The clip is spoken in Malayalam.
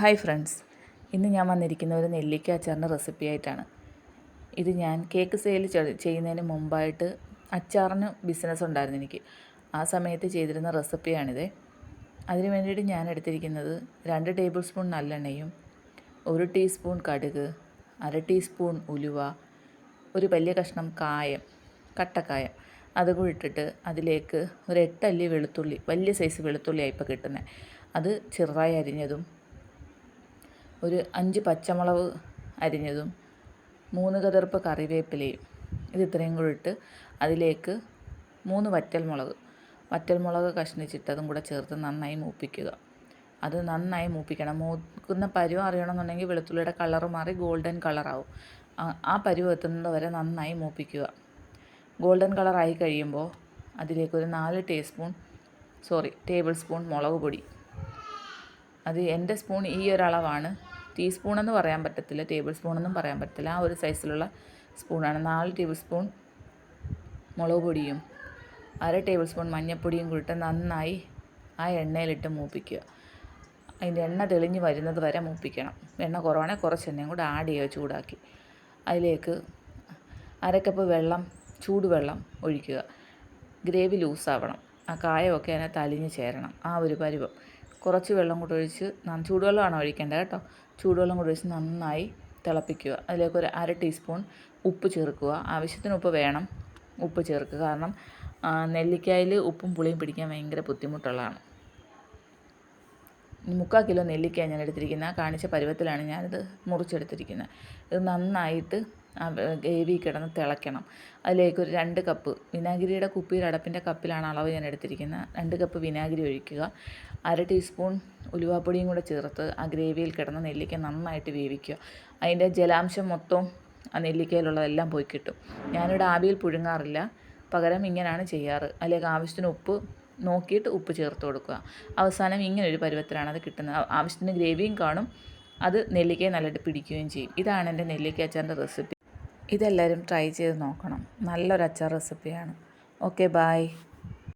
ഹായ് ഫ്രണ്ട്സ്, ഇന്ന് ഞാൻ വന്നിരിക്കുന്ന ഒരു നെല്ലിക്ക അച്ചാറിൻ്റെ റെസിപ്പി ആയിട്ടാണ്. ഇത് ഞാൻ കേക്ക് സെയിൽ ചെയ്യുന്നതിന് മുമ്പായിട്ട് അച്ചാറിന് ബിസിനസ് ഉണ്ടായിരുന്നു എനിക്ക്. ആ സമയത്ത് ചെയ്തിരുന്ന റെസിപ്പിയാണിത്. അതിന് വേണ്ടിയിട്ട് ഞാൻ എടുത്തിരിക്കുന്നത് 2 ടേബിൾ സ്പൂൺ നല്ലെണ്ണയും 1 ടീസ്പൂൺ കടുക്, 1/2 ടീസ്പൂൺ ഉലുവ, ഒരു വലിയ കഷ്ണം കായം, കട്ടക്കായം അതുകൂടി ഇട്ടിട്ട് അതിലേക്ക് ഒരു 8 അല്ലി വെളുത്തുള്ളി, വലിയ സൈസ് വെളുത്തുള്ളിയാണ് ഇപ്പോൾ കിട്ടുന്നത്, അത് ചെറുതായി അരിഞ്ഞതും, ഒരു 5 പച്ചമുളക് അരിഞ്ഞതും, 3 കതിർപ്പ് കറിവേപ്പിലയും, ഇത് ഇത്രയും കൂടി ഇട്ട് അതിലേക്ക് 3 വറ്റൽമുളക് കഷ്ണിച്ചിട്ടതും കൂടെ ചേർത്ത് നന്നായി മൂപ്പിക്കുക. അത് നന്നായി മൂപ്പിക്കണം. മൂക്കുന്ന പരുവം അറിയണമെന്നുണ്ടെങ്കിൽ വെളുത്തുള്ളിയുടെ കളറ് മാറി ഗോൾഡൻ കളറാവും. ആ പരുവം എത്തുന്നത് വരെ നന്നായി മൂപ്പിക്കുക. ഗോൾഡൻ കളറായി കഴിയുമ്പോൾ അതിലേക്കൊരു 4 ടേബിൾ സ്പൂൺ മുളക് പൊടി. അത് എൻ്റെ സ്പൂൺ ഈ ഒരളവാണ്. ടീസ്പൂണെന്ന് പറയാൻ പറ്റത്തില്ല, ടേബിൾ സ്പൂണെന്നും പറയാൻ പറ്റത്തില്ല. ആ ഒരു സൈസിലുള്ള സ്പൂണാണ്. 4 ടേബിൾ സ്പൂൺ മുളക് പൊടിയും 1/2 ടേബിൾ സ്പൂൺ മഞ്ഞൾപ്പൊടിയും കൂടിയിട്ട് നന്നായി ആ എണ്ണയിലിട്ട് മൂപ്പിക്കുക. അതിൻ്റെ എണ്ണ തെളിഞ്ഞ് വരുന്നത് വരെ മൂപ്പിക്കണം. എണ്ണ കുറവാണെങ്കിൽ കുറച്ച് എണ്ണയും കൂടെ ആഡ് ചെയ്യുക ചൂടാക്കി. അതിലേക്ക് 1/2 കപ്പ് ചൂടുവെള്ളം ഒഴിക്കുക. ഗ്രേവി ലൂസാവണം. ആ കായമൊക്കെ അതിനകത്ത് അലിഞ്ഞ് ചേരണം. ആ ഒരു പരുവം. കുറച്ച് വെള്ളം കൂടെ ഒഴിച്ച്, ചൂടുവെള്ളമാണ് ഒഴിക്കേണ്ടത് കേട്ടോ. ചൂടുവെള്ളം കൂടെ ഒഴിച്ച് നന്നായി തിളപ്പിക്കുക. അതിലേക്ക് ഒരു 1/2 ടീസ്പൂൺ ഉപ്പ് ചേർക്കുക. ആവശ്യത്തിന് ഉപ്പ് വേണം. ഉപ്പ് ചേർക്കുക. കാരണം നെല്ലിക്കായിൽ ഉപ്പും പുളിയും പിടിക്കാൻ ഭയങ്കര ബുദ്ധിമുട്ടുള്ളതാണ്. 3/4 കിലോ നെല്ലിക്ക ഞാൻ എടുത്തിരിക്കുന്നത്. ആ കാണിച്ച പരുവത്തിലാണ് ഞാനിത് മുറിച്ചെടുത്തിരിക്കുന്നത്. ഇത് നന്നായിട്ട് ഗ്രേവി കിടന്ന് തിളയ്ക്കണം. അതിലേക്ക് ഒരു 2 കപ്പ് വിനാഗിരിയുടെ കുപ്പിയുടെ അടപ്പിൻ്റെ കപ്പിലാണ് അളവ് ഞാൻ എടുത്തിരിക്കുന്നത്. 2 കപ്പ് വിനാഗിരി ഒഴിക്കുക. 1/2 ടീസ്പൂൺ ഉലുവാപ്പൊടിയും കൂടെ ചേർത്ത് ആ ഗ്രേവിയിൽ കിടന്ന് നെല്ലിക്ക നന്നായിട്ട് വേവിക്കുക. അതിൻ്റെ ജലാംശം മൊത്തം ആ നെല്ലിക്കയിലുള്ളതെല്ലാം പോയി കിട്ടും. ഞാനിവിടെ ആവിയിൽ പുഴുങ്ങാറില്ല, പകരം ഇങ്ങനെയാണ് ചെയ്യാറ്. അതിലേക്ക് ആവശ്യത്തിന് ഉപ്പ് നോക്കിയിട്ട് ഉപ്പ് ചേർത്ത് കൊടുക്കുക. അവസാനം ഇങ്ങനൊരു പരുവത്തിലാണ് അത് കിട്ടുന്നത്. ആവശ്യത്തിന് ഗ്രേവിയും കാണും, അത് നെല്ലിക്കയെ നല്ലതായിട്ട് പിടിക്കുകയും ചെയ്യും. ഇതാണ് എൻ്റെ നെല്ലിക്ക അച്ചാറിൻ്റെ റെസിപ്പി. ഇതെല്ലാവരും ട്രൈ ചെയ്ത് നോക്കണം. നല്ലൊരു അച്ചാർ റെസിപ്പിയാണ്. Okay, by.